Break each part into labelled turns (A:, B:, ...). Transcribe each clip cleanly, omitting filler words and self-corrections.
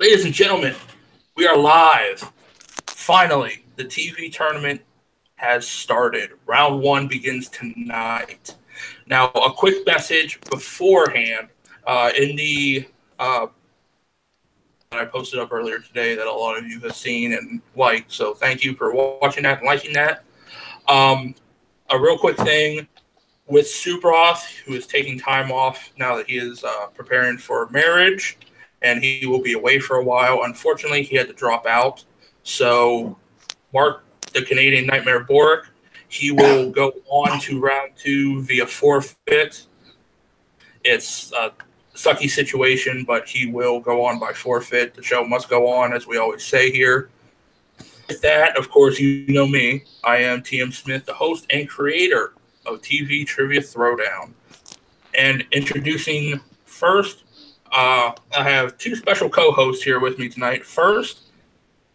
A: Ladies and gentlemen, we are live. Finally, the TV tournament has started. Round one begins tonight. Now, a quick message beforehand. In the that I posted up earlier today that a lot of you have seen and liked. So thank you for watching that and liking that. A real quick thing with Suproth, who is taking time off now that he is preparing for marriage, and he will be away for a while. Unfortunately, he had to drop out. So Mark, the Canadian Nightmare Bork, he will go on to round two via forfeit. It's a sucky situation, but he will go on by forfeit. The show must go on, as we always say here. With that, of course, you know me. I am TM Smith, the host and creator of TV Trivia Throwdown. And introducing first, I have two special co-hosts here with me tonight. First,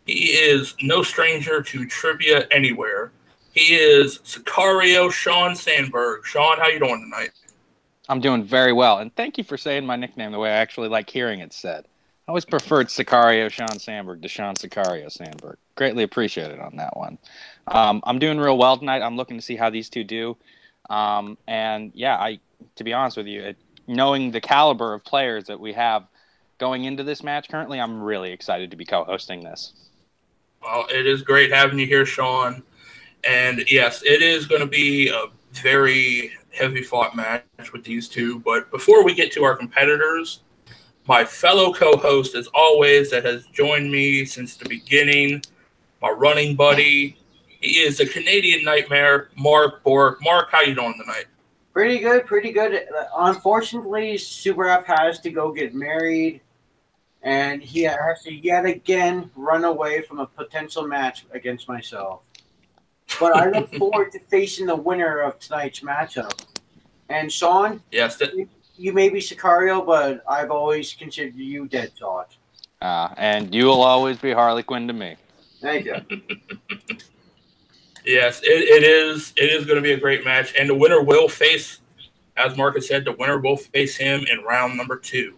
A: he is no stranger to trivia anywhere. He is Sicario Sean Sandberg. Sean, how you doing tonight?
B: I'm doing very well, and thank you for saying my nickname the way I actually like hearing it said. I always preferred Sicario Sean Sandberg to Sean Sicario Sandberg. Greatly appreciated on that one. I'm doing real well tonight. I'm looking to see how these two do. And yeah, to be honest with you, knowing the caliber of players that we have going into this match currently, I'm really excited to be co-hosting this.
A: Well, it is great having you here, Sean. And yes, it is going to be a very heavy-fought match with these two. But before we get to our competitors, my fellow co-host, as always, that has joined me since the beginning, my running buddy, he is the Canadian Nightmare, Mark Bork. Mark, how you doing tonight?
C: Pretty good, pretty good. Unfortunately, Super F has to go get married, and he has to yet again run away from a potential match against myself. But I look forward to facing the winner of tonight's matchup. And Sean,
A: yes,
C: you may be Sicario, but I've always considered you Deadshot.
B: And you will always be Harley Quinn to me.
C: Thank you.
A: Yes, it is going to be a great match, and the winner will face, as Mark has said, the winner will face him in round number 2.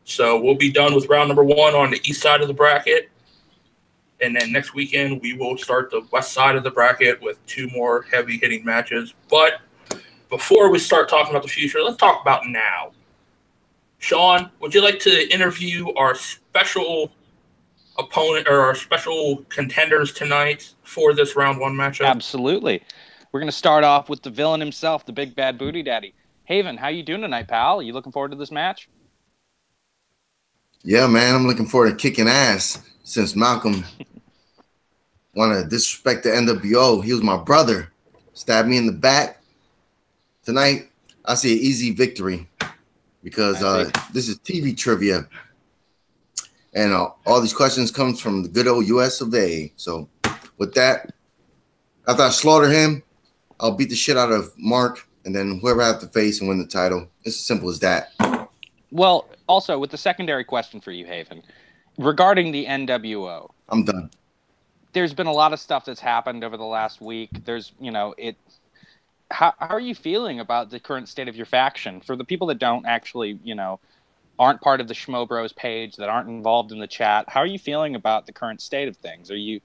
A: So we'll be done with round number 1 on the east side of the bracket, and then next weekend we will start the west side of the bracket with 2 more heavy-hitting matches. But before we start talking about the future, let's talk about now. Sean, would you like to interview our special opponent or our special contenders tonight for this round 1 matchup?
B: Absolutely. We're going to start off with the villain himself, the big bad booty daddy. Haven, how you doing tonight, pal? Are you looking forward to this match?
D: Yeah, man, I'm looking forward to kicking ass since Malcolm wanted to disrespect the NWO. He was my brother. Stabbed me in the back. Tonight, I see an easy victory because this is TV trivia. And all these questions comes from the good old US of A. So with that, after I slaughter him, I'll beat the shit out of Mark, and then whoever I have to face and win the title. It's as simple as that.
B: Well, also, with the secondary question for you, Haven, regarding the NWO.
D: I'm done.
B: There's been a lot of stuff that's happened over the last week. How are you feeling about the current state of your faction? For the people that don't actually, aren't part of the Schmo Bros page, that aren't involved in the chat, how are you feeling about the current state of things? Are you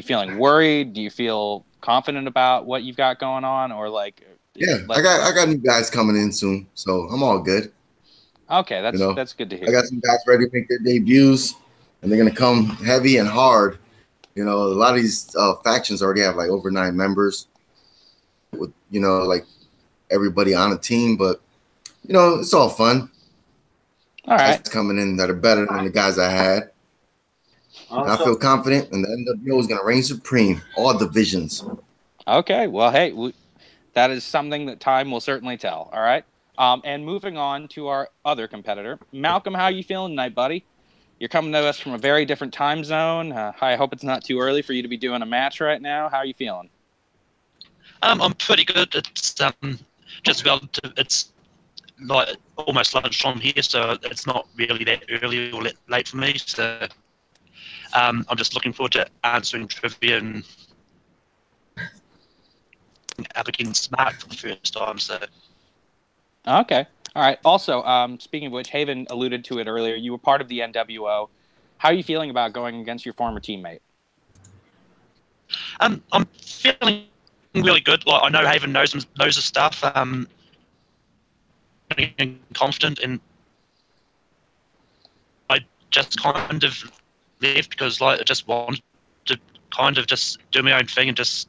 B: feeling worried? Do you feel confident about what you've got going on, or like?
D: Yeah, I got new guys coming in soon, so I'm all good.
B: Okay, that's good to hear.
D: I got some guys ready to make their debuts, and they're gonna come heavy and hard. A lot of these factions already have like over 9 members, with like everybody on a team, but it's all fun.
B: All right,
D: guys coming in that are better than the guys I had. And I feel confident, and the NWO is going to reign supreme, all divisions.
B: Okay, well, hey, that is something that time will certainly tell. All right, and moving on to our other competitor, Malcolm. How are you feeling tonight, buddy? You're coming to us from a very different time zone. I hope it's not too early for you to be doing a match right now. How are you feeling?
E: I'm pretty good. It's just about it's like almost lunchtime here, so it's not really that early or late for me. So I'm just looking forward to answering trivia and up against Mark for the first time. So
B: okay, all right. Also, speaking of which, Haven alluded to it earlier. You were part of the NWO. How are you feeling about going against your former teammate?
E: I'm feeling really good. Like, I know Haven knows his stuff. Confident, and I just kind of left because like I just wanted to kind of just do my own thing and just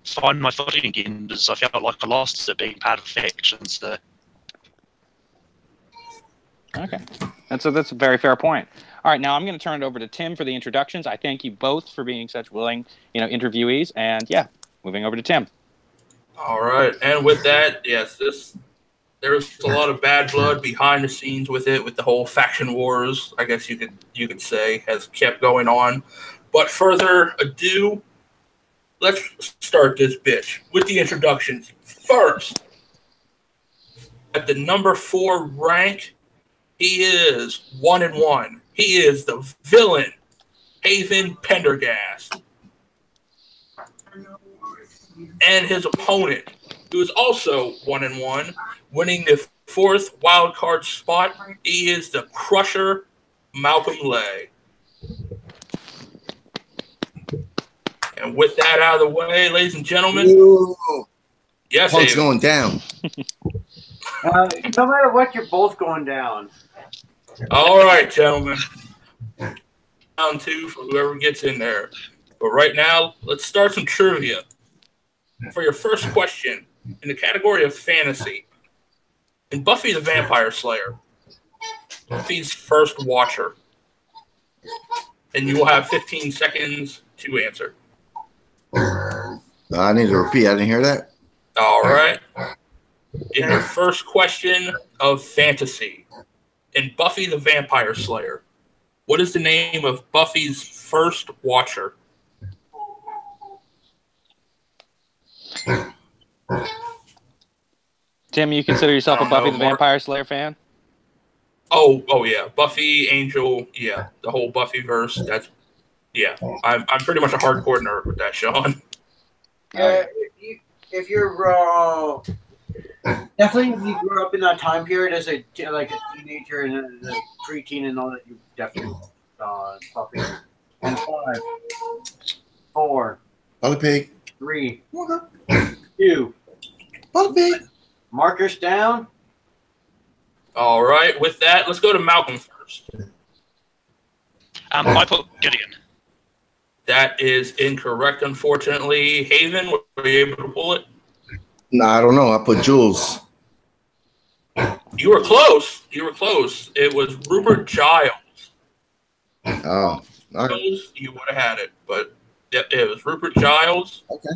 E: find my footing again, because I felt like I lost it being part of a faction. So.
B: Okay, that's a very fair point. All right, now I'm going to turn it over to Tim for the introductions. I thank you both for being such willing, interviewees, and yeah, moving over to Tim.
A: All right, and with that, yes, there's a lot of bad blood behind the scenes with it, with the whole faction wars, I guess you could say, has kept going on. But further ado, let's start this bitch with the introductions. First, at the number 4 rank, he is 1-1. He is the villain, Haven Pendergast. And his opponent, who is also 1-1, winning the 4th wildcard spot, he is the Crusher, Malcolm Lay. And with that out of the way, ladies and gentlemen, yes,
D: Punk's going down.
C: No matter what, you're both going down.
A: All right, gentlemen. Round 2 for whoever gets in there. But right now, let's start some trivia. For your first question, in the category of fantasy, in Buffy the Vampire Slayer, Buffy's first watcher, and you will have 15 seconds to answer.
D: I need to repeat. I didn't hear that.
A: All right. In your first question of fantasy, in Buffy the Vampire Slayer, what is the name of Buffy's first watcher?
B: Tim, you consider yourself a Buffy the Vampire Slayer fan?
A: Oh yeah, Buffy, Angel, yeah, the whole Buffy verse. That's I'm pretty much a hardcore nerd with that, Sean.
C: Yeah, if you're definitely if you grew up in that time period as a teenager and a preteen and all that, you definitely Buffy. And 5, 4,
D: Butter pig.
C: 3, 2.
D: Butter pig.
C: Markers down.
A: All right, with that, let's go to Malcolm first.
E: I put Gideon.
A: That is incorrect, unfortunately. Haven, were you able to pull it?
D: Nah, I don't know. I put Jules.
A: You were close. You were close. It was Rupert Giles.
D: Oh, all right.
A: You would have had it, but it was Rupert Giles.
D: Okay.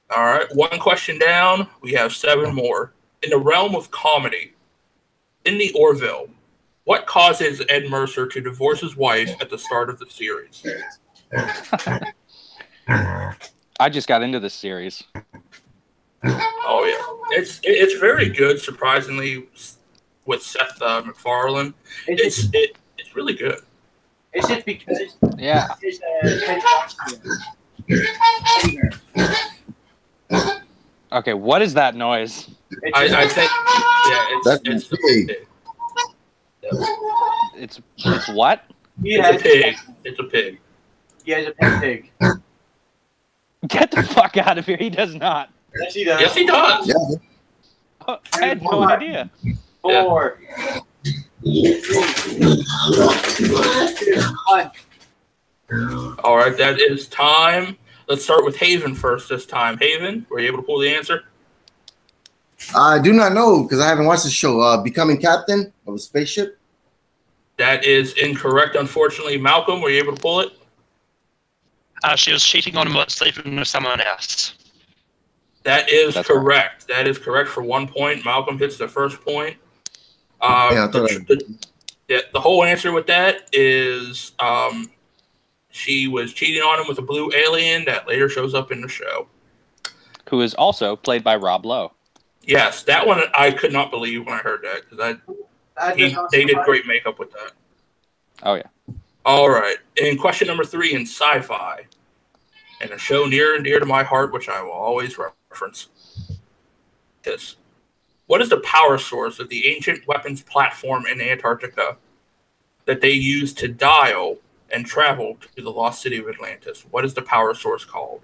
A: All right, 1 question down. We have 7 more. In the realm of comedy, in the Orville, what causes Ed Mercer to divorce his wife at the start of the series?
B: I just got into this series.
A: Oh yeah, it's very good. Surprisingly, with Seth MacFarlane, it's really good.
C: Is it because
B: Yeah. Okay, what is that noise?
A: I think it's the pig.
B: It's what?
C: Yeah,
A: It's a pig. It's a pig.
C: Yeah, it's a pig.
B: Get the fuck out of here. He does not.
C: Yes, he does.
A: Yes, he does.
D: Yeah.
B: Oh, I had no idea.
C: 4, 3, 1.
A: All right, that is time. Let's start with Haven first this time. Haven, were you able to pull the answer?
D: I do not know because I haven't watched the show. Becoming captain of a spaceship.
A: That is incorrect, unfortunately. Malcolm, were you able to pull it?
E: She was cheating on him while sleeping with someone else.
A: That is
B: That's
A: correct. That is correct for 1 point. Malcolm hits the first point. The whole answer with that is she was cheating on him with a blue alien that later shows up in the show.
B: Who is also played by Rob Lowe.
A: Yes, that one I could not believe when I heard that because they did great makeup with that.
B: Oh, yeah.
A: All right. In question number 3 in sci-fi, and a show near and dear to my heart, which I will always reference. This. What is the power source of the ancient weapons platform in Antarctica? that they use to dial and travel to the lost city of Atlantis? What is the power source called?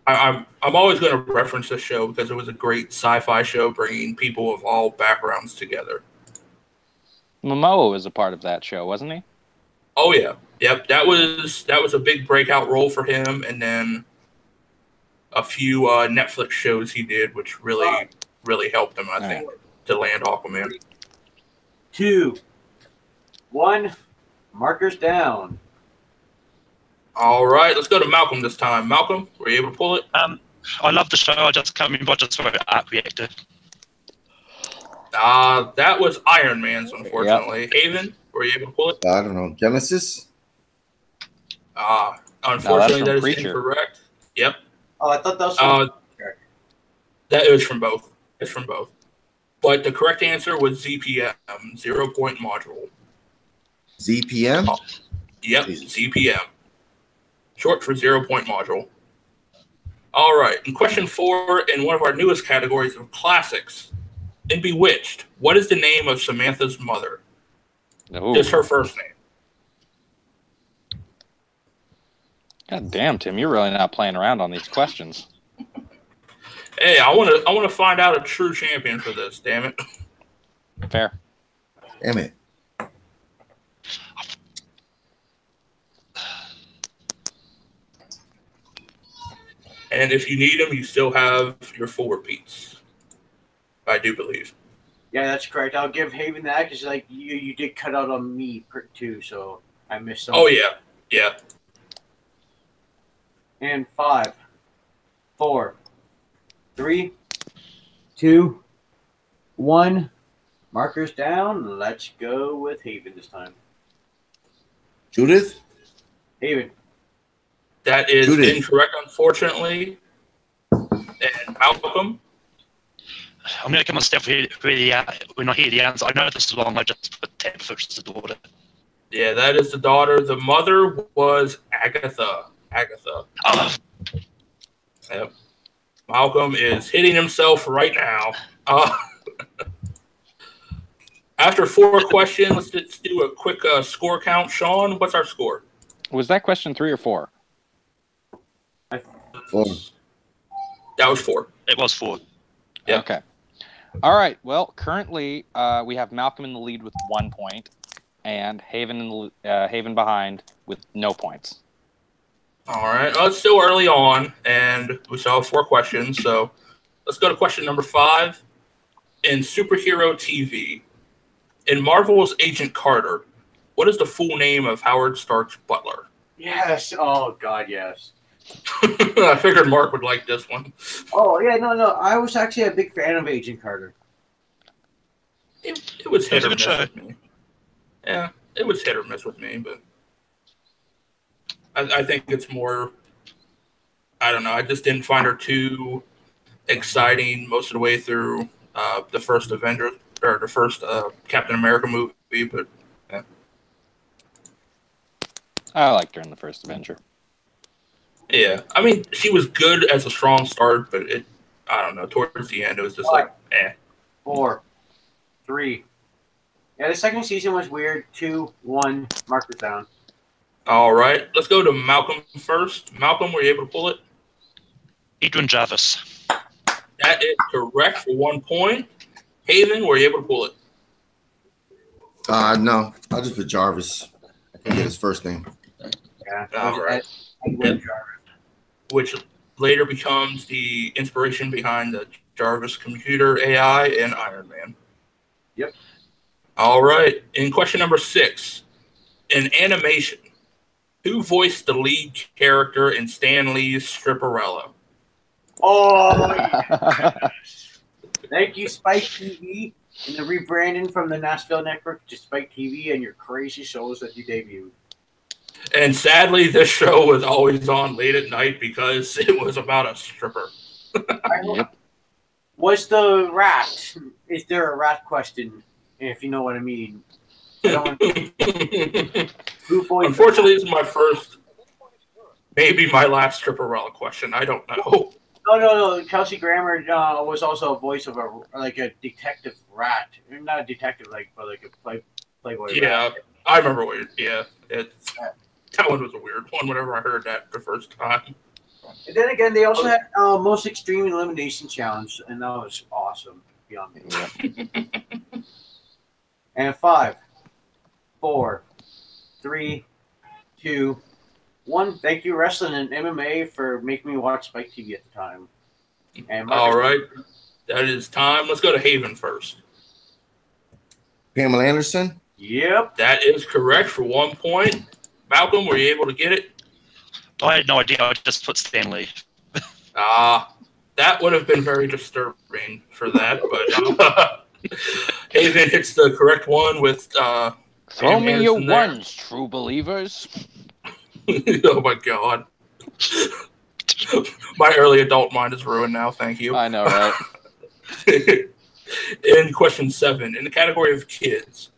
A: I'm always going to reference this show because it was a great sci-fi show bringing people of all backgrounds together.
B: Momoa was a part of that show, wasn't he?
A: Oh yeah, yep. That was a big breakout role for him, and then a few Netflix shows he did, which really helped him, I think, to land Aquaman.
C: 2, 1, markers down.
A: All right, let's go to Malcolm this time. Malcolm, were you able to pull it?
E: I love the show. I just can't remember. I just saw Arc Reactor.
A: That was Iron Man's, unfortunately. Yep. Haven, were you able to pull it?
D: I don't know. Genesis?
A: Unfortunately, that is incorrect. Yep.
C: Oh, I thought that was
A: that was from both. It's from both. But the correct answer was ZPM, 0 Point Module.
D: ZPM?
A: Oh, yep, Jesus. ZPM. Short for 0 Point Module. All right. In question 4, in one of our newest categories of classics, in Bewitched, what is the name of Samantha's mother?
B: Ooh.
A: Just her first name.
B: God damn, Tim, you're really not playing around on these questions.
A: Hey, I want to find out a true champion for this. Damn it.
B: Fair.
D: Damn it.
A: And if you need them, you still have your 4 repeats. I do believe.
C: Yeah, that's correct. I'll give Haven that because like you did cut out on me too, so I missed something.
A: Oh yeah.
C: And 5, 4, 3, 2, 1. Markers down. Let's go with Haven this time.
D: Judith?
C: Haven.
A: That is incorrect, unfortunately. And Malcolm?
E: I'm going to come on step when I hear the answer. I know this is wrong. I just put Tabitha as the daughter.
A: Yeah, that is the daughter. The mother was Agatha.
E: Oh.
A: Yep. Malcolm is hitting himself right now. After 4 questions, let's do a quick score count. Sean, what's our score?
B: Was that question 3 or 4?
D: 4.
A: That was 4.
E: It was 4.
A: Yeah.
B: Okay. All right. Well, currently we have Malcolm in the lead with 1 point, and Haven behind with no points.
A: All right. Well, it's still early on, and we still have 4 questions. So let's go to question number 5. In superhero TV, in Marvel's Agent Carter, what is the full name of Howard Stark's butler?
C: Yes. Oh God, yes.
A: I figured Mark would like this one.
C: Oh yeah, no. I was actually a big fan of Agent Carter.
A: It was hit or miss with me. Yeah, it was hit or miss with me, but I think it's more. I don't know. I just didn't find her too exciting most of the way through the first Avenger or the first Captain America movie, but yeah.
B: I liked her in the first Avenger.
A: Yeah, I mean, she was good as a strong start, but I don't know, towards the end, it was just like, eh.
C: 4, 3. Yeah, the second season was weird. 2, 1, markers down.
A: All right, let's go to Malcolm first. Malcolm, were you able to pull it?
E: Edwin Jarvis.
A: That is correct for 1 point. Haven, were you able to pull it?
D: No, I'll just put Jarvis. I can get his first name.
C: Yeah,
A: all right.
C: Jarvis.
A: Which later becomes the inspiration behind the Jarvis computer AI and Iron Man.
C: Yep.
A: All right. In question number 6, in animation, who voiced the lead character in Stan Lee's Stripperella?
C: Oh, yes. Thank you, Spike TV, and the rebranding from the Nashville Network to Spike TV and your crazy shows that you debuted.
A: And sadly, this show was always on late at night because it was about a stripper.
B: Yep.
C: What's the rat? Is there a rat question? If you know what I mean. Unfortunately,
A: this is my first, maybe my last Stripperella question. I don't know.
C: No. Kelsey Grammer was also a voice of a detective rat. Not a detective, but like a playboy
A: Yeah,
C: rat.
A: I remember what. That one was a weird one. Whenever I heard that the first time.
C: And then again, they also had Most Extreme Elimination Challenge, and that was awesome. Beyond me.
B: Yeah.
C: And 5, 4, 3, 2, 1. Thank you, Wrestling and MMA, for making me watch Spike TV at the time. And
A: All right, that is time. Let's go to Haven first.
D: Pamela Anderson.
C: Yep.
A: That is correct for 1 point. Malcolm, were you able to get it?
E: I had no idea. I just put Stanley.
A: That would have been very disturbing for that, but Haven hits the correct one with
B: Throw me your
A: Anderson there.
B: ones, true believers.
A: Oh my god. My early adult mind is ruined now, thank you.
B: I know, right?
A: In question 7, in the category of kids,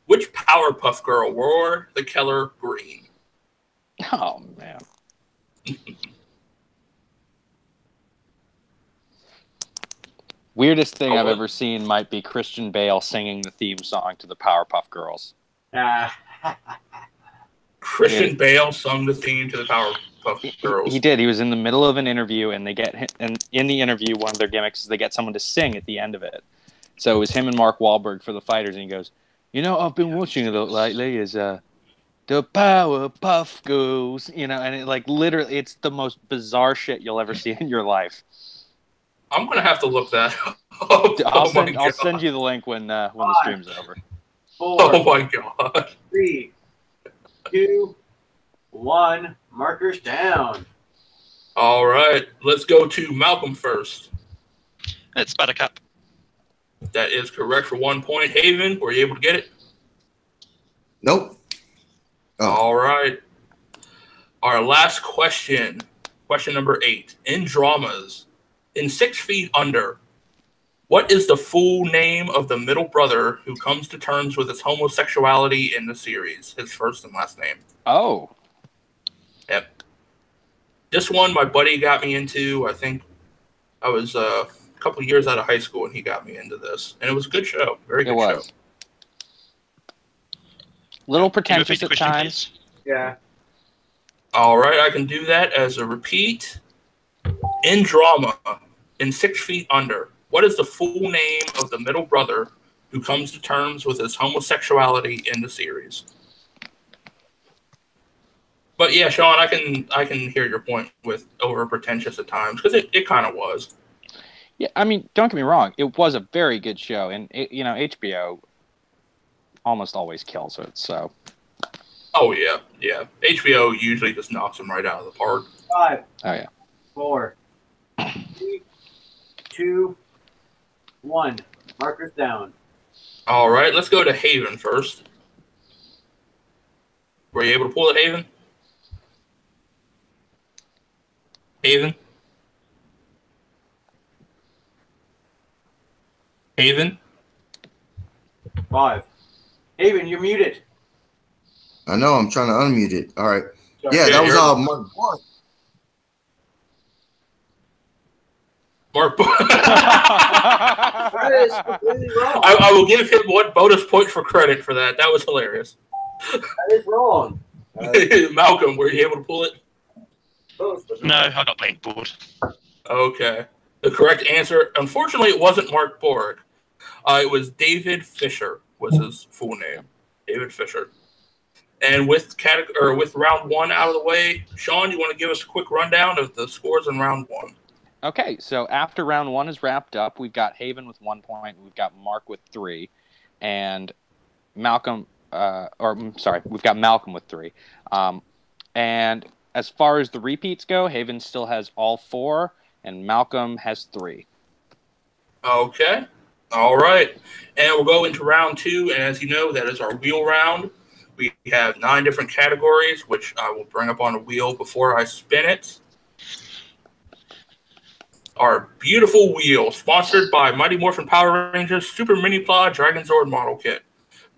A: which Powerpuff Girl wore the Keller green?
B: Oh, man. Weirdest thing I've ever seen might be Christian Bale singing the theme song to the Powerpuff Girls.
A: Christian Bale sung the theme to the Powerpuff Girls.
B: He did. He was in the middle of an interview, and in the interview, one of their gimmicks is they get someone to sing at the end of it. So it was him and Mark Wahlberg for the fighters, and he goes, I've been watching it lately is the Powerpuff Girls, and it literally, it's the most bizarre shit you'll ever see in your life.
A: I'm gonna have to look that up.
B: I'll send you the link when the stream's over.
C: 4,
A: Oh my god.
C: 3, 2, 1. Markers down.
A: All right, let's go to Malcolm first.
E: It's Buttercup.
A: That is correct for 1 point. Haven, were you able to get it?
D: Nope. Oh.
A: All right. Our last question. Question number 8. In dramas, in 6 Feet Under, what is the full name of the middle brother who comes to terms with his homosexuality in the series? His first and last name.
B: Oh.
A: Yep. This one my buddy got me into. I think I was a couple of years out of high school and he got me into this. And it was a good show. Very good show.
B: Little pretentious at
E: question,
B: times.
E: please?
C: Yeah.
A: All right, I can do that as a repeat. In drama, in 6 Feet Under, what is the full name of the middle brother who comes to terms with his homosexuality in the series? But yeah, Sean, I can hear your point with over pretentious at times because it kind of was.
B: Yeah, I mean, don't get me wrong. It was a very good show, and HBO almost always kills it. So.
A: Oh yeah. HBO usually just knocks them right out of the park.
C: 5.
B: Oh yeah.
C: 4, 3, 2, 1. Markers down.
A: All right, let's go to Haven first. Were you able to pull it, Haven? Haven? Haven?
C: 5. Haven, you're muted.
D: I know. I'm trying to unmute it. All right.
C: Sorry.
D: Yeah, that was
A: you're-
D: Mark Borg.
A: Mark.
C: That is completely wrong.
A: I will give him 1 bonus point for credit for that. That was hilarious.
C: That is wrong.
A: Malcolm, were you able to pull it?
E: No, I got blank board.
A: Okay. The correct answer, unfortunately, it wasn't Mark Borg. It was David Fisher was his full name. David Fisher. And with round 1 out of the way, Sean, you want to give us a quick rundown of the scores in round 1?
B: Okay, so after round 1 is wrapped up, we've got Haven with 1 point, we've got Mark with 3, and Malcolm, we've got Malcolm with 3. And as far as the repeats go, Haven still has all 4, and Malcolm has 3.
A: Okay. All right. And we'll go into round 2, and as you know, that is our wheel round. We have 9 different categories, which I will bring up on a wheel before I spin it. Our beautiful wheel, sponsored by Mighty Morphin Power Rangers Super Mini Pla Dragon Zord Model Kit.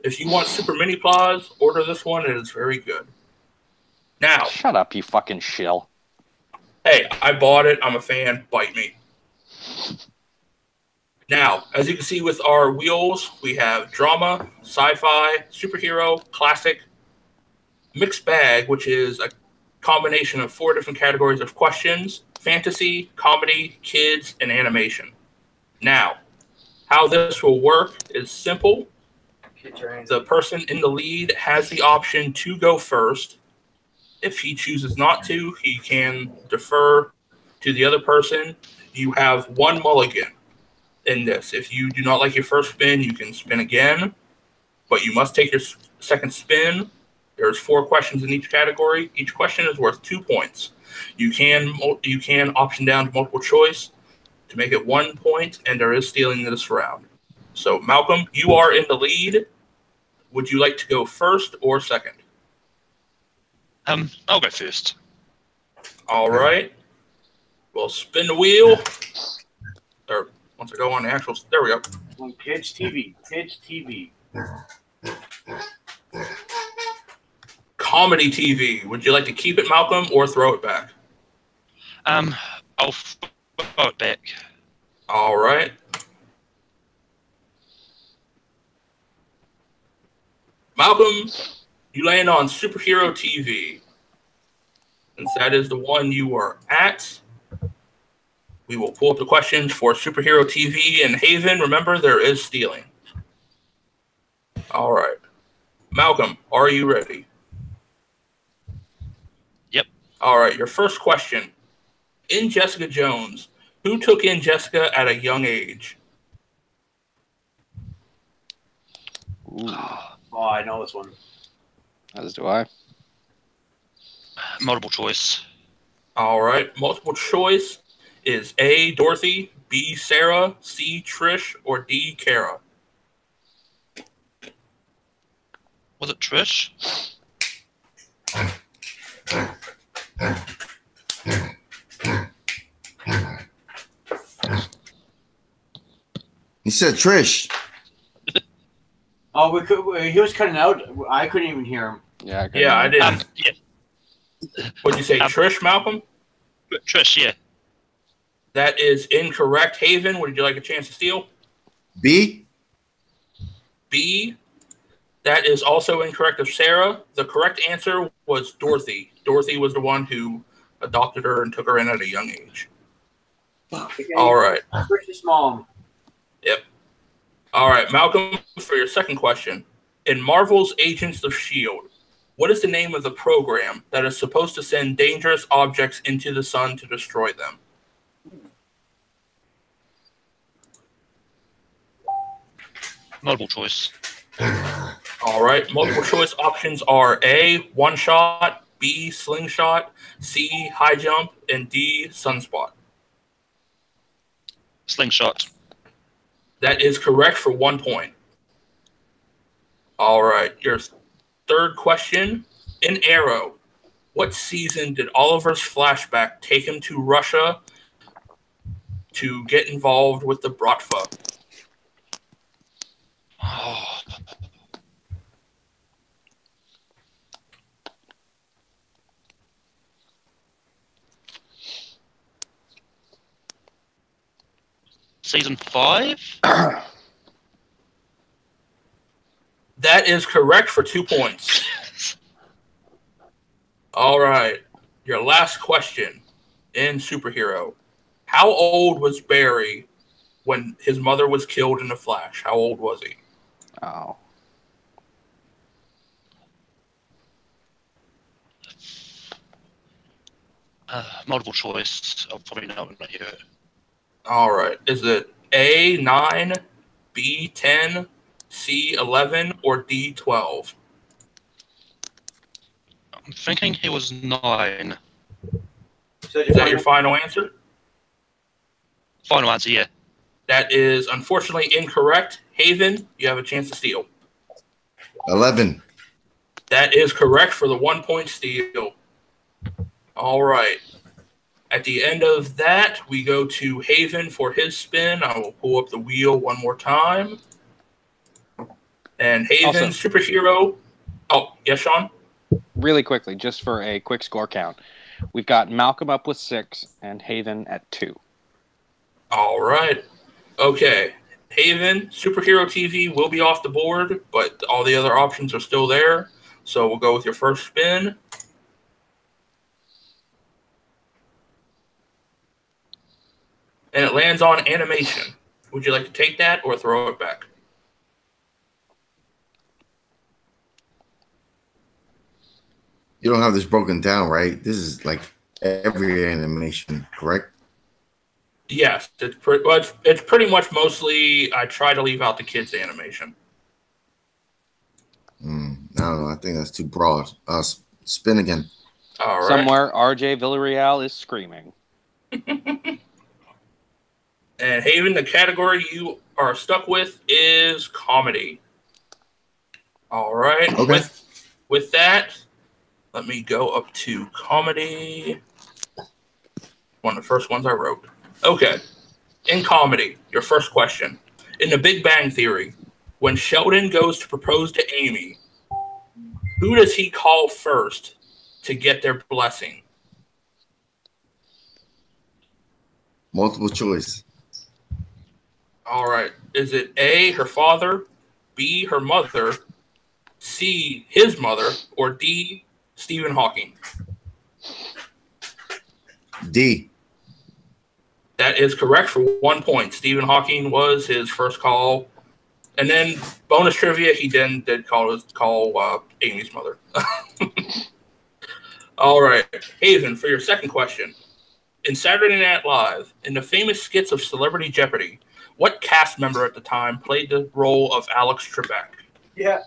A: If you want Super Mini Plas, order this one. It is very good. Now,
B: Shut up, you fucking shill.
A: Hey, I bought it. I'm a fan. Bite me. Now, as you can see with our wheels, we have drama, sci-fi, superhero, classic, mixed bag, which is a combination of 4 different categories of questions: fantasy, comedy, kids, and animation. Now, how this will work is simple. The person in the lead has the option to go first. If he chooses not to, he can defer to the other person. You have 1 mulligan in this. If you do not like your first spin, you can spin again, but you must take your second spin. There's 4 questions in each category. Each question is worth 2 points. You can option down to multiple choice to make it 1 point, and there is stealing this round. So, Malcolm, you are in the lead. Would you like to go first or second?
E: I'll go first.
A: All right. We'll spin the wheel. Or once I go on the actual, there we go.
C: On Kids TV. Kids TV.
A: Comedy TV. Would you like to keep it, Malcolm, or throw it back?
E: I'll throw it back.
A: All right. Malcolm, you land on superhero TV. Since that is the one you are at, we will pull up the questions for superhero TV and Haven. Remember, there is stealing. All right. Malcolm, are you ready?
E: Yep.
A: All right. Your first question. In Jessica Jones, who took in Jessica at a young age?
B: Ooh,
C: Oh, I know this one.
B: as do I.
E: Multiple choice.
A: All right. Multiple choice is A, Dorothy, B, Sarah, C, Trish, or D, Kara.
E: Was it Trish?
D: He said Trish.
C: Oh, he was cutting out. I couldn't even hear him.
B: Yeah,
A: Yeah, I did.
E: Yeah,
A: What'd you say, Trish, Malcolm?
E: Trish. Yeah.
A: That is incorrect. Haven, would you like a chance to steal?
D: B.
A: B. That is also incorrect of Sarah. The correct answer was Dorothy. Dorothy was the one who adopted her and took her in at a young age. All right.
C: Trish's mom.
A: Yep. All right, Malcolm, for your second question. In Marvel's Agents of S.H.I.E.L.D., what is the name of the program that is supposed to send dangerous objects into the sun to destroy them?
E: Multiple choice.
A: All right, multiple choice options are A, one shot, B, slingshot, C, high jump, and D, sunspot.
E: Slingshot.
A: That is correct for 1 point. All right, your third question. In Arrow, what season did Oliver's flashback take him to Russia to get involved with the Bratva?
E: Oh. Season 5?
A: That is correct for 2 points. All right, your last question in Superhero. How old was Barry when his mother was killed in the Flash? How old was he?
B: Oh.
E: Multiple choice. I'll probably know when I hear it.
A: All right. Is it A, 9, B, 10, C, 11, or D, 12?
E: I'm thinking he was 9.
A: Is that your final answer?
E: Final answer, yeah.
A: That is unfortunately incorrect. Haven, you have a chance to steal.
D: 11.
A: That is correct for the 1 point steal. All right. At the end of that, we go to Haven for his spin. I will pull up the wheel one more time. And Haven,
B: Also,
A: superhero. Oh, yes, Sean?
B: really quickly, just for a quick score count. We've got Malcolm up with 6 and Haven at 2.
A: All right. Okay. Haven, superhero TV will be off the board, but all the other options are still there. So we'll go with your first spin. And it lands on animation. Would you like to take that or throw it back?
D: You don't have this broken down, right? This is like every animation, correct?
A: Yes, it's pretty much mostly. I try to leave out the kids' animation.
D: I don't know. I think that's too broad. Spin again.
A: All right.
B: Somewhere, RJ Villarreal is screaming.
A: And Haven, the category you are stuck with is comedy. All right.
D: Okay.
A: With that, let me go up to comedy. One of the first ones I wrote. Okay. In comedy, your first question. In The Big Bang Theory, when Sheldon goes to propose to Amy, who does he call first to get their blessing?
D: Multiple choice.
A: All right. Is it A, her father, B, her mother, C, his mother, or D, Stephen Hawking?
D: D.
A: That is correct for 1 point. Stephen Hawking was his first call. And then bonus trivia, he then did call Amy's mother. All right. Haven, for your second question. In Saturday Night Live, in the famous skits of Celebrity Jeopardy, what cast member at the time played the role of Alex Trebek?
C: Yeah.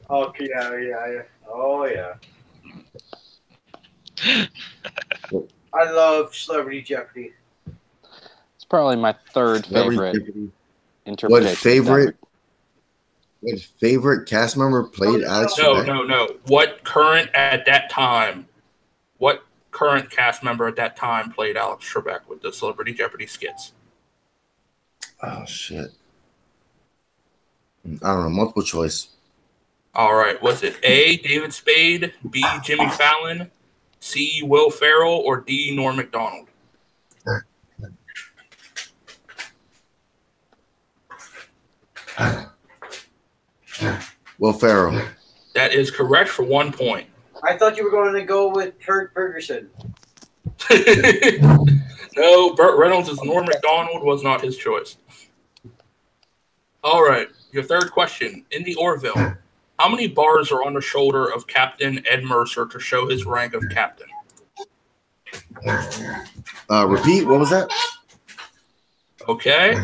C: Okay, yeah. Oh, yeah. I love Celebrity Jeopardy.
B: It's probably my third favorite interpretation.
D: What favorite cast member played Alex Trebek?
A: No. What current cast member at that time played Alex Trebek with the Celebrity Jeopardy skits?
D: Oh, shit. I don't know. Multiple choice.
A: All right. Was it A, David Spade, B, Jimmy Fallon, C, Will Ferrell, or D, Norm Macdonald?
D: Will Ferrell.
A: That is correct for 1 point.
C: I thought you were going to go with Kurt Ferguson.
A: No, Burt Reynolds' Norm Macdonald was not his choice. All right. Your third question. In the Orville, how many bars are on the shoulder of Captain Ed Mercer to show his rank of captain?
D: Repeat. What was that?
A: Okay.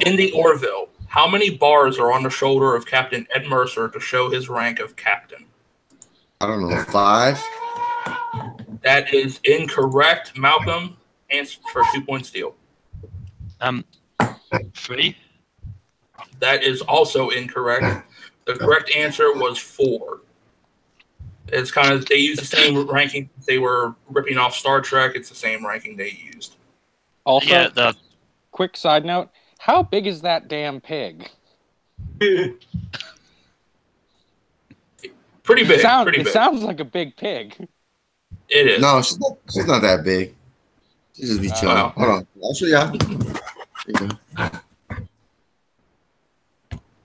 A: In the Orville, how many bars are on the shoulder of Captain Ed Mercer to show his rank of captain?
D: I don't know. 5.
A: That is incorrect. Malcolm, answer for 2 point steal.
E: 3.
A: That is also incorrect. The correct answer was 4. It's kind of, they use the same ranking. They were ripping off Star Trek. It's the same ranking they used.
B: Also,
E: Yeah,
B: quick side note, how big is that damn pig?
A: Pretty big.
B: It sounds like a big pig.
A: It is.
D: No, she's not that big. She just be chilling.
A: Wow.
D: Hold on. I'll show y'all. There you go.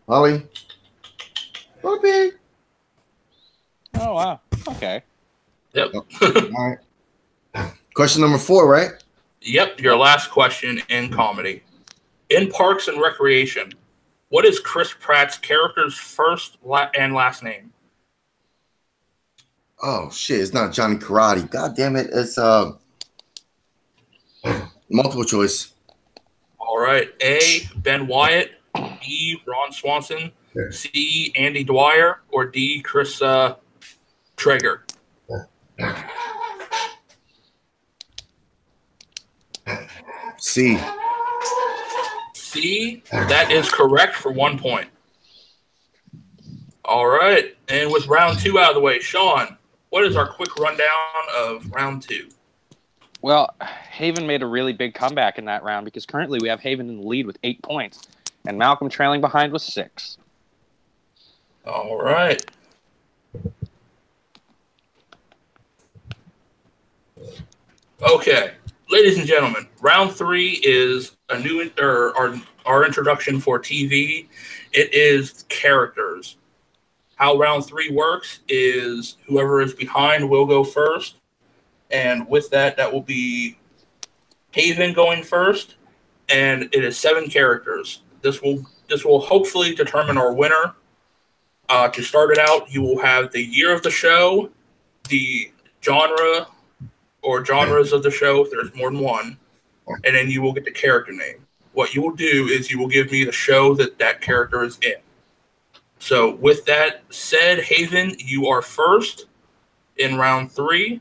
D: Holly. Not big.
B: Oh, wow. Okay.
A: Yep.
D: All right. Question number 4, right?
A: Yep. Your last question in comedy. In Parks and Recreation, what is Chris Pratt's character's first and last name?
D: Oh shit! It's not Johnny Karate. God damn it! It's multiple choice.
A: All right. A, Ben Wyatt. B, Ron Swanson. C, Andy Dwyer. Or D, Chris Traeger.
D: C.
A: C, that is correct for 1 point. All right. And with round 2 out of the way, Sean, what is our quick rundown of round 2?
B: Well, Haven made a really big comeback in that round because currently we have Haven in the lead with 8 points and Malcolm trailing behind with 6.
A: All right. Okay, ladies and gentlemen, round 3 is a new our introduction for TV. It is characters. How round 3 works is whoever is behind will go first, and with that, that will be Haven going first, and it is 7 characters. This will hopefully determine our winner. To start it out, you will have the year of the show, the genre or genres of the show if there's more than one, and then you will get the character name. What you will do is you will give me the show that that character is in. So with that said, Haven, you are first in round 3,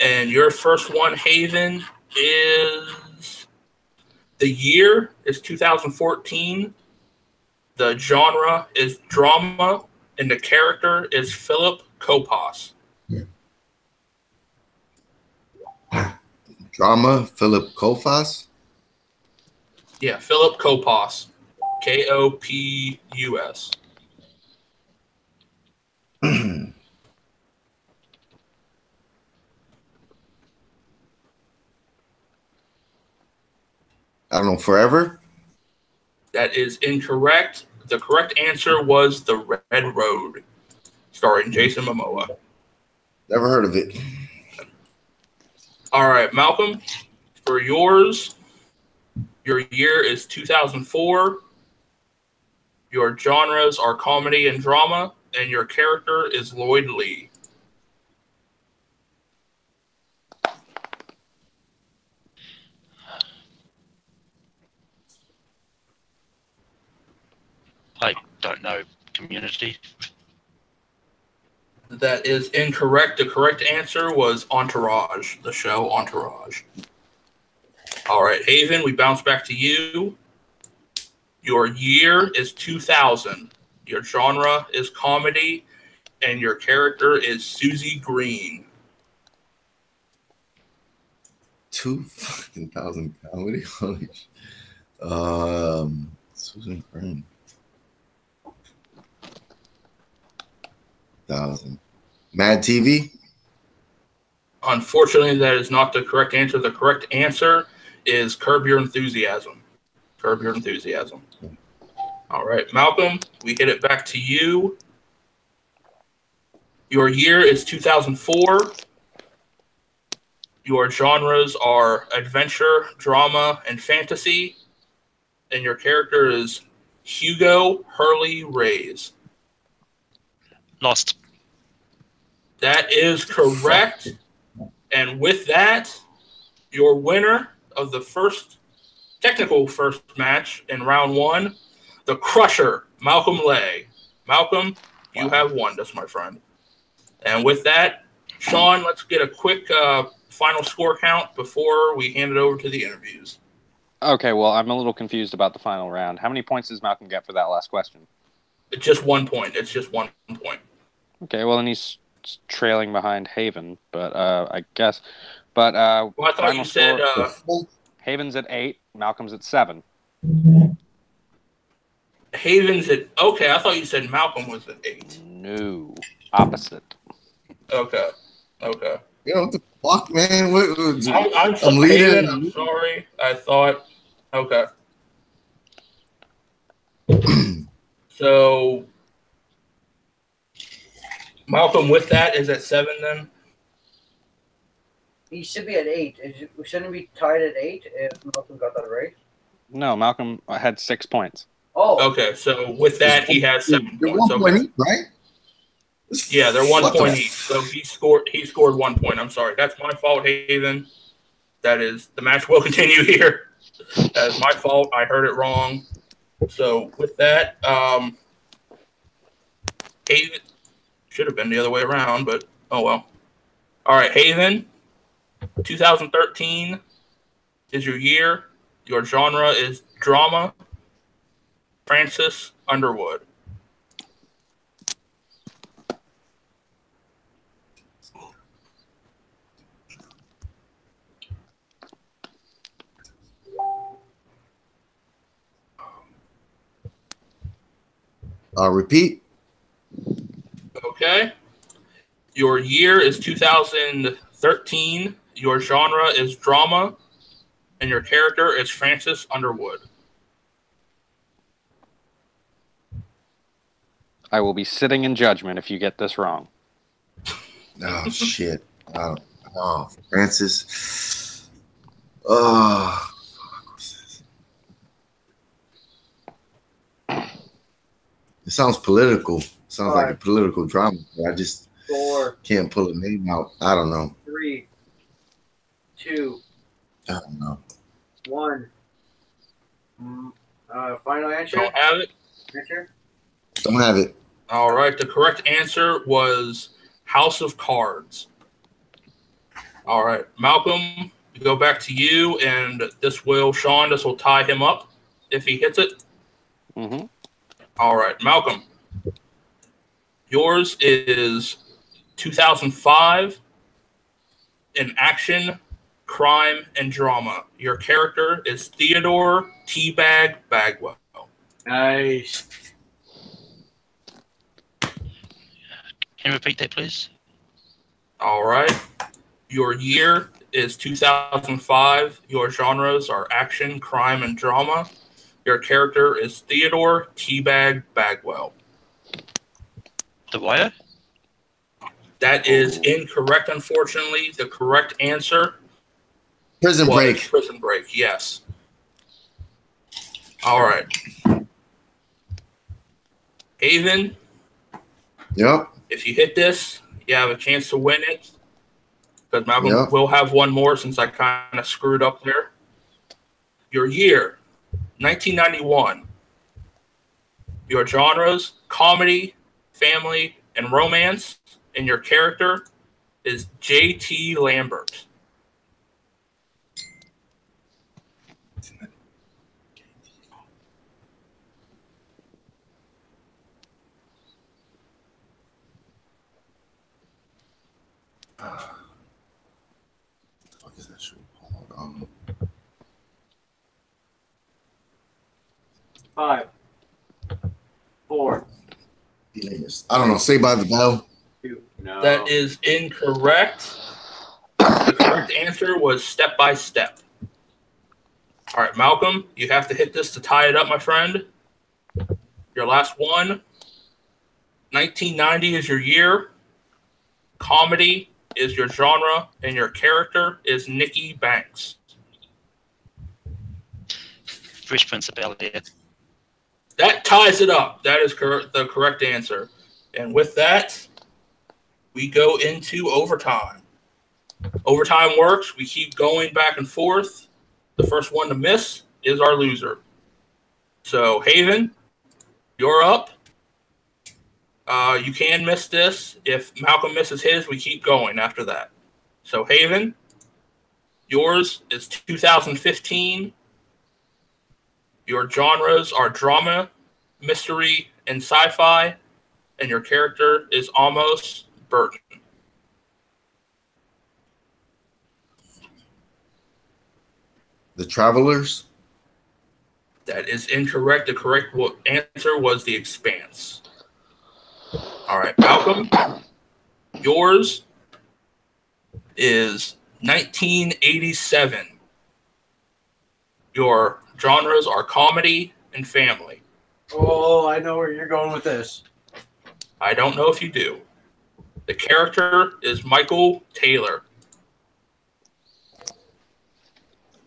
A: and your first one, Haven, is the year is 2014. The genre is drama, and the character is Philip Kopas.
D: Drama, Philip Kofas.
A: Yeah, Philip Kopas. Kopus.
D: I don't know, Forever?
A: That is incorrect. The correct answer was The Red Road, starring Jason Momoa.
D: Never heard of it.
A: All right, Malcolm, for yours, your year is 2004. Your genres are comedy and drama, and your character is Lloyd Lee.
E: I don't know. Community.
A: That is incorrect. The correct answer was Entourage, the show Entourage. All right, Haven, we bounce back to you. Your year is 2000. Your genre is comedy, and your character is Susie Green.
D: 2,000 comedy. Holy shit. Susan Green. 1,000. Mad TV.
A: Unfortunately, that is not the correct answer. The correct answer is Curb Your Enthusiasm. Curb Your Enthusiasm. All right, Malcolm, we hit it back to you. Your year is 2004. Your genres are adventure, drama, and fantasy. And your character is Hugo Hurley Reyes.
E: Lost.
A: That is correct. And with that, your winner of the technical first match in round 1, the Crusher, Malcolm Lay. Malcolm, you have won this, my friend. And with that, Sean, let's get a quick final score count before we hand it over to the interviews.
B: Okay, well, I'm a little confused about the final round. How many points does Malcolm get for that last question?
A: It's just 1 point. It's just 1 point.
B: Okay, well, then he's trailing behind Haven, but I guess. But
A: well, I thought you said
B: Haven's at 8, Malcolm's at 7.
A: Haven's at okay. I thought you said Malcolm was at 8.
B: No, opposite.
A: Okay.
D: You know what the fuck, man?
A: I'm leading. Haven, I'm sorry. I thought. Okay. So Malcolm, with that, is at 7 then?
C: He should be at 8. Shouldn't we be tied at 8 if Malcolm got that right?
B: No, Malcolm had 6 points.
C: Oh.
A: Okay, so with that, he has 7 points.
D: Okay. 1 point each, right?
A: Yeah, they're 1 point each. So he scored 1 point. I'm sorry. That's my fault, Haven. That is, the match will continue here. That is my fault. I heard it wrong. So with that, Haven should have been the other way around, but oh well. All right, Haven, 2013 is your year. Your genre is drama. Francis Underwood.
D: Repeat.
A: Okay. Your year is 2013. your genre is drama, and your character is Francis Underwood.
B: I will be sitting in judgment if you get this wrong.
D: Oh shit. Oh, Francis. Oh. It sounds political. Sounds like a political drama. I just
C: 4,
D: can't pull a name out. I don't know.
C: 3, 2,
D: I don't know.
C: 1. Final answer?
A: Don't have it?
C: Answer?
D: Don't have it.
A: All right. The correct answer was House of Cards. All right. Malcolm, we go back to you, and this will tie him up if he hits it.
B: Mm-hmm.
A: All right. Malcolm, yours is 2005 in action, crime, and drama. Your character is Theodore Teabag Bagwell.
C: Nice.
E: Can you repeat that, please?
A: All right. Your year is 2005. Your genres are action, crime, and drama. Your character is Theodore Teabag Bagwell.
E: The Wire?
A: That is incorrect, unfortunately. The correct answer
D: Prison
A: was
D: Break.
A: Prison Break, yes. All right. Haven,
D: Yep.
A: if you hit this, you have a chance to win it. Because Malcolm will have one more since I kind of screwed up there. Your year, 1991. Your genres, comedy, family, and romance. And your character is J.T. Lambert.
D: What is that show called?
C: 5, 4,
D: I don't know. Saved by the Bell.
C: 2. No.
A: That is incorrect. The correct answer was Step by Step. All right, Malcolm, you have to hit this to tie it up, my friend. Your last one. 1990 is your year. Comedy is your genre, and your character is Nikki Banks.
E: Fresh Prince of Bel-Air.
A: That ties it up. That is the correct answer. And with that, we go into overtime. Overtime works. We keep going back and forth. The first one to miss is our loser. So, Haven, you're up. You can miss this. If Malcolm misses his, we keep going after that. So, Haven, yours is 2015. Your genres are drama, mystery, and sci-fi. And your character is Amos Burton.
D: The Travelers.
A: That is incorrect. The correct answer was The Expanse. All right, Malcolm, yours is 1987. Your genres are comedy and family.
C: Oh, I know where you're going with this.
A: I don't know if you do. The character is Michael Taylor.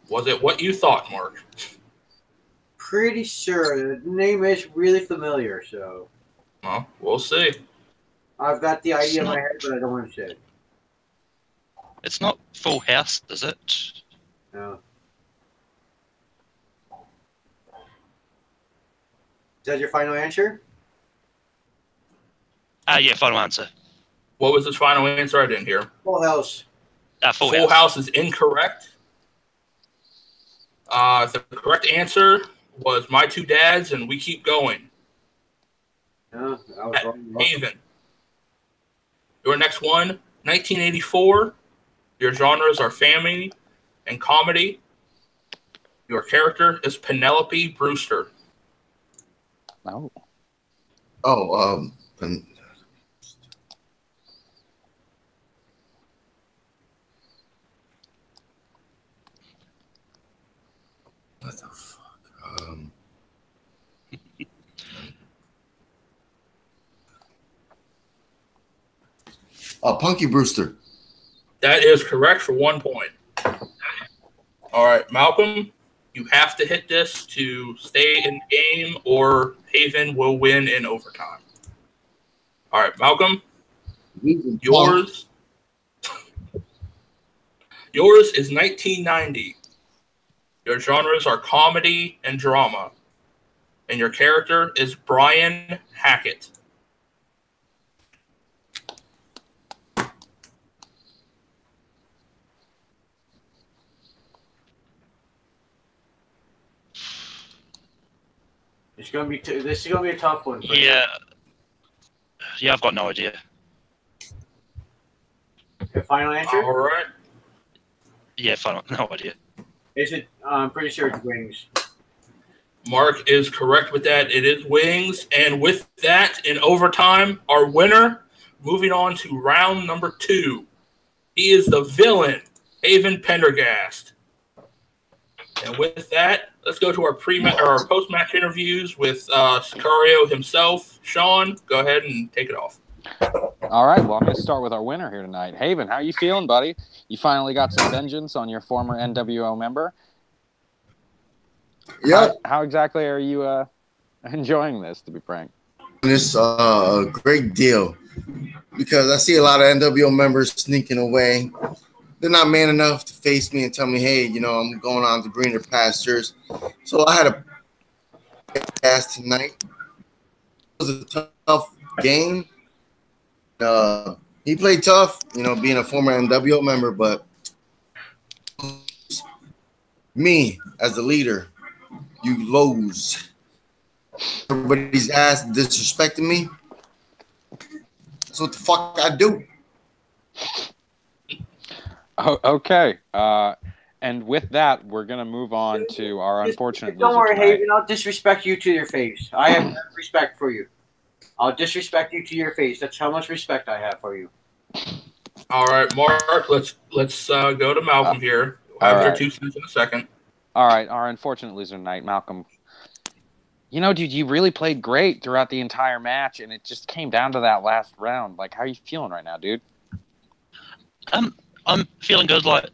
A: Was it what you thought, Mark?
C: Pretty sure. The name is really familiar, so.
A: Well, we'll see.
C: I've got the idea in my head, but I don't want to say it.
E: It's not Full House, is it?
C: No. Is that your final answer?
E: Yeah, final answer.
A: What was his final answer? I didn't hear.
C: Full House.
E: Full House.
A: House is incorrect. The correct answer was My Two Dads, and We Keep Going.
C: No, I was wrong.
A: Haven. Your next one, 1984. Your genres are family and comedy. Your character is Penelope Brewster.
B: No.
D: Oh, What the fuck? Punky Brewster.
A: That is correct for 1 point. All right, Malcolm, you have to hit this to stay in the game, or Haven will win in overtime. All right, Malcolm, yours is 1990. Your genres are comedy and drama, and your character is Brian Hackett.
C: This is gonna be a tough one.
E: Yeah. Yeah, I've got no idea.
C: Your final answer?
A: All right.
E: Yeah, fine. No idea.
C: Is it? I'm pretty sure it's Wings.
A: Mark is correct with that. It is Wings. And with that, in overtime, our winner, moving on to round number 2. He is the villain, Haven Pendergast. And with that, let's go to our post-match interviews with Sicario himself. Sean, go ahead and take it off.
B: All right, well, I'm going to start with our winner here tonight. Haven, how you feeling, buddy? You finally got some vengeance on your former NWO member?
D: Yeah.
B: How exactly are you enjoying this, to be frank?
D: This a great deal because I see a lot of NWO members sneaking away. They're not man enough to face me and tell me, hey, you know, I'm going on to greener pastures. So I had a ass tonight. It was a tough game. He played tough, you know, being a former NWO member, but me as the leader, you lose. Everybody's ass disrespecting me. That's what the fuck I do.
B: Oh, okay. And with that, we're going to move on to our unfortunate
C: Don't
B: loser
C: worry,
B: tonight.
C: Haven. I'll disrespect you to your face. I have respect for you. I'll disrespect you to your face. That's how much respect I have for you.
A: All right, Mark, let's go to Malcolm here. We'll have your 2 cents in a second.
B: All right, our unfortunate loser tonight, Malcolm. You know, dude, you really played great throughout the entire match, and it just came down to that last round. Like, how are you feeling right now, dude?
E: I'm feeling good. Like,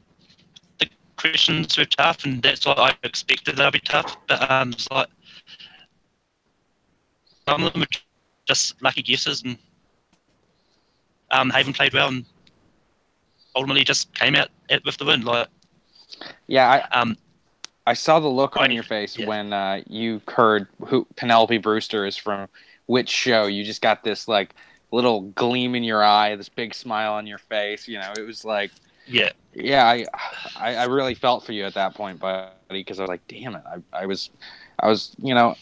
E: the questions were tough, and that's what I expected they'll be tough. But it's like some of them were just lucky guesses, and Haven played well, and ultimately just came out with the win. Like,
B: yeah, I saw the look on your face when you heard who Penelope Brewster is from which show. You just got this like little gleam in your eye, this big smile on your face. You know, it was like, yeah. I really felt for you at that point, buddy, because I was like, damn it, I was, you know,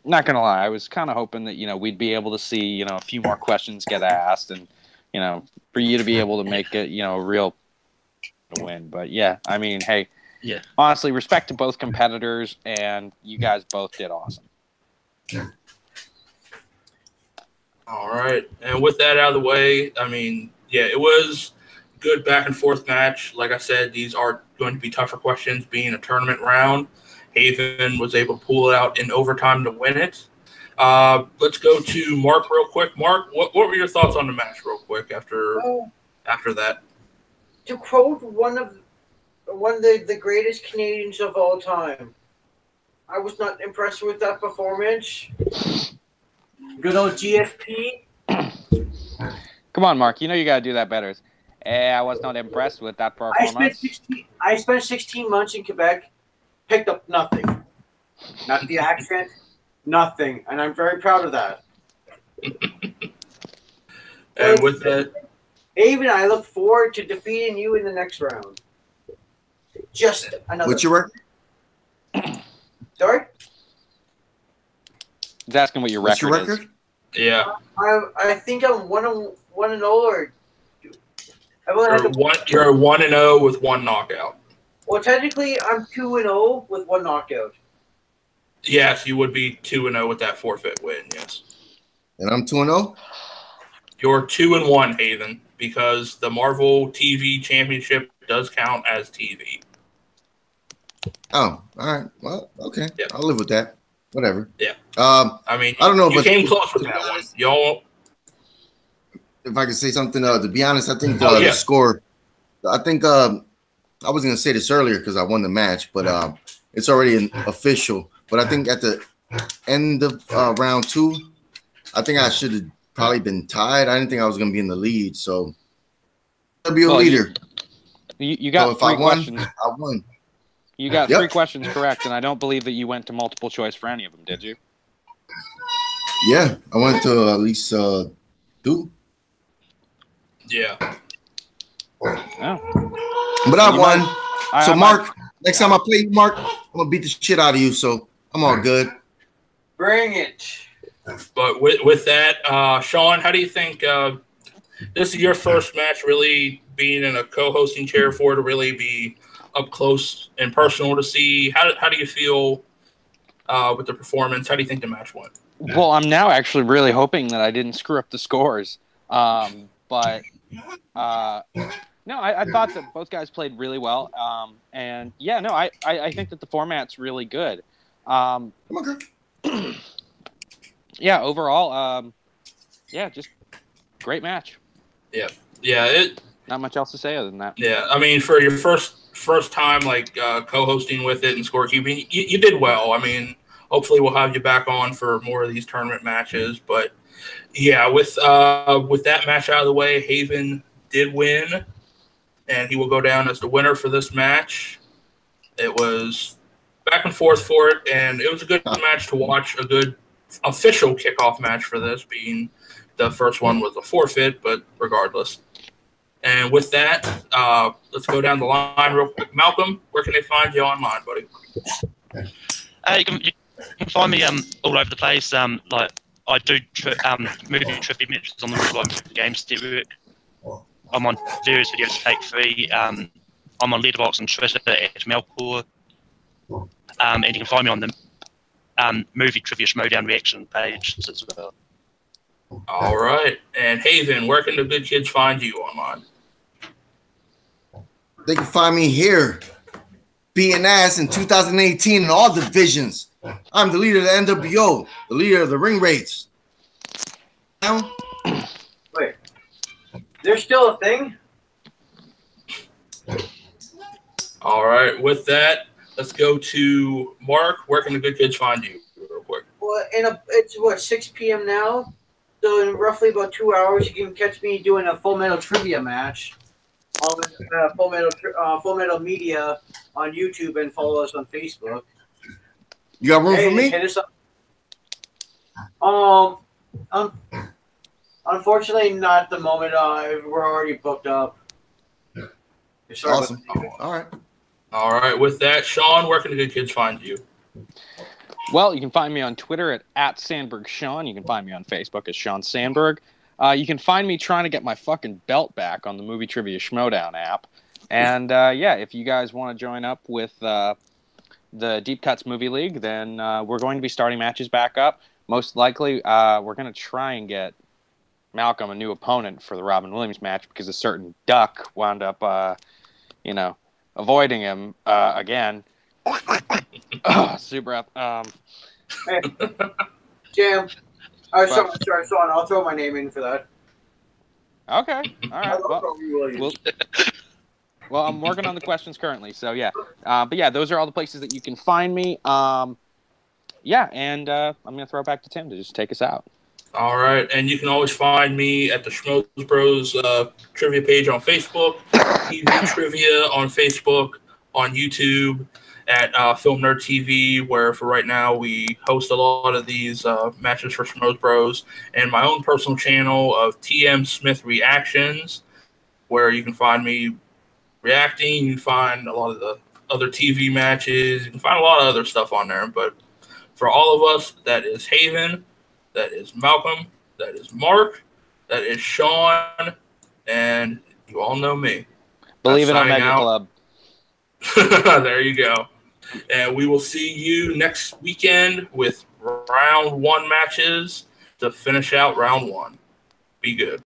B: not gonna lie, I was kind of hoping that, you know, we'd be able to see, you know, a few more questions get asked, and, you know, for you to be able to make it, you know, a real win. But yeah, I mean, hey.
E: Yeah.
B: Honestly, respect to both competitors, and you guys both did awesome.
A: All right. And with that out of the way, I mean, yeah, it was a good back and forth match. Like I said, these are going to be tougher questions being a tournament round. Haven was able to pull it out in overtime to win it. Let's go to Mark real quick. Mark, what were your thoughts on the match real quick after that?
C: To quote one of the greatest Canadians of all time, I was not impressed with that performance. Good old GFP.
B: Come on, Mark. You know you got to do that better. I was not impressed with that performance.
C: I spent 16 months in Quebec, picked up nothing. Not the accent, nothing. And I'm very proud of that.
A: And with that,
C: Abe, I look forward to defeating you in the next round. Just another.
D: What's your record?
C: Sorry?
B: He's asking what your record is.
A: Yeah.
C: I think I'm 1-0 or
A: you're 1-0 with 1 knockout.
C: Well, technically, I'm 2-0 with 1 knockout.
A: Yes, you would be 2-0 with that forfeit win. Yes.
D: And I'm 2-0.
A: You're 2-1, Haven, because the Marvel TV Championship does count as TV.
D: Oh, all right. Well, okay.
A: Yeah.
D: I'll live with that. Whatever.
A: Yeah.
D: I
A: mean,
D: don't know,
A: you
D: but
A: came close with that one. Y'all.
D: If I could say something, to be honest, I think
A: Oh, yeah.
D: the score. I think I was gonna say this earlier because I won the match, but it's already official. But I think at the end of round 2, I think I should have probably been tied. I didn't think I was gonna be in the lead, so I'll be a leader.
B: You got
D: so if
B: 3
D: I won,
B: questions.
D: I won.
B: You got 3 questions correct, and I don't believe that you went to multiple choice for any of them, did you?
D: Yeah, I went to at least 2.
A: Yeah.
B: Oh.
D: But I won. So, Mark, next time I play you, Mark, I'm going to beat the shit out of you. So, I'm all good.
C: Bring it.
A: But with that, Sean, how do you think this is your first match really being in a co-hosting chair for to really be up close and personal to see? How do you feel with the performance? How do you think the match went?
B: Well, I'm now actually really hoping that I didn't screw up the scores. But no, I thought that both guys played really well. And yeah, no, I think that the format's really good. Yeah, overall, yeah, just great match.
A: Yeah.
B: Not much else to say other than that.
A: Yeah, I mean, for your first time like co-hosting with it and scorekeeping, you did well. I mean, hopefully we'll have you back on for more of these tournament matches. But yeah, with that match out of the way, Haven did win, and he will go down as the winner for this match. It was back and forth for it, and it was a good match to watch. A good official kickoff match for this, being the first one was a forfeit, but regardless. And with that, let's go down the line real quick. Malcolm, where can they find you online, buddy?
E: You can find me all over the place. Like I do movie trivia matches on the Games Network. I'm on various videos to take free. I'm on Letterboxd and Twitter at Melkor. And you can find me on the movie trivia Schmodown reaction page as well.
A: All right. And Haven, where can the good kids find you online?
D: They can find me here, being ass in 2018 in all divisions. I'm the leader of the NWO, the leader of the ring rates. Now,
C: Wait, there's still a thing?
A: All right. With that, let's go to Mark. Where can the good kids find you real quick?
C: Well, it's 6 p.m. now. So in roughly about 2 hours, you can catch me doing a Full Metal trivia match on Full Metal Media on YouTube, and follow us on Facebook.
D: you got room for me?
C: Hit us up. Unfortunately, not at the moment. We're already booked up.
D: Awesome. All right.
A: All right. With that, Sean, where can the good kids find you?
B: Well, you can find me on Twitter at @SandbergSean. You can find me on Facebook as Sean Sandberg. You can find me trying to get my fucking belt back on the Movie Trivia Schmodown app. And yeah, if you guys want to join up with the Deep Cuts Movie League, then we're going to be starting matches back up. Most likely, we're going to try and get Malcolm a new opponent for the Robin Williams match because a certain duck wound up, avoiding him again. Super.
C: Hey, Jam. Sorry, Sean. I'll throw my name in for that.
B: Okay. All right. Well, I'm working on the questions currently, so yeah. But yeah, those are all the places that you can find me. Yeah, and I'm gonna throw it back to Tim to just take us out.
A: All right, and you can always find me at the Schmoes Bros trivia page on Facebook, TV Trivia on Facebook, on YouTube, at Film Nerd TV, where for right now we host a lot of these matches for Schmoes Bros, and my own personal channel of TM Smith Reactions, where you can find me reacting. You can find a lot of the other TV matches. You can find a lot of other stuff on there. But for all of us, that is Haven, that is Malcolm, that is Mark, that is Sean, and you all know me.
B: Believe in Omega Club.
A: There you go. And we will see you next weekend with round 1 matches to finish out round 1. Be good.